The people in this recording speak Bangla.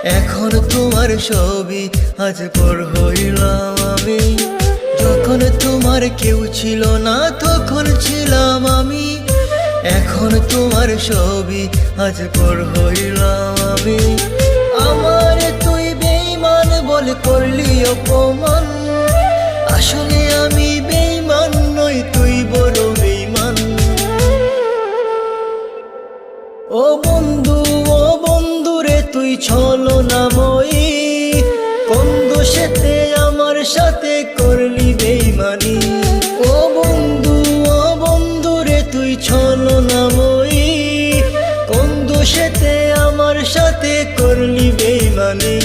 এখন তোমার ছবি আজ পর হইলাম আমি। যখন তোমার কেউ ছিল না তখন ছিলাম আমি। এখন তোমার ছবি আজ পর হইলাম আমি। আমার তুই বেঈমান বলে করলি অপমান, আসলে আমি বেঈমান নই, তুই বড় বেঈমান। ও বন্ধু রে তুই ছলনাময়ী, কোন দোষেতে আমার সাথে করলি বেঈমানি। ও বন্ধু রে তুই ছলনাময়ী, কোন দোষেতে আমার সাথে করলি বেঈমানি।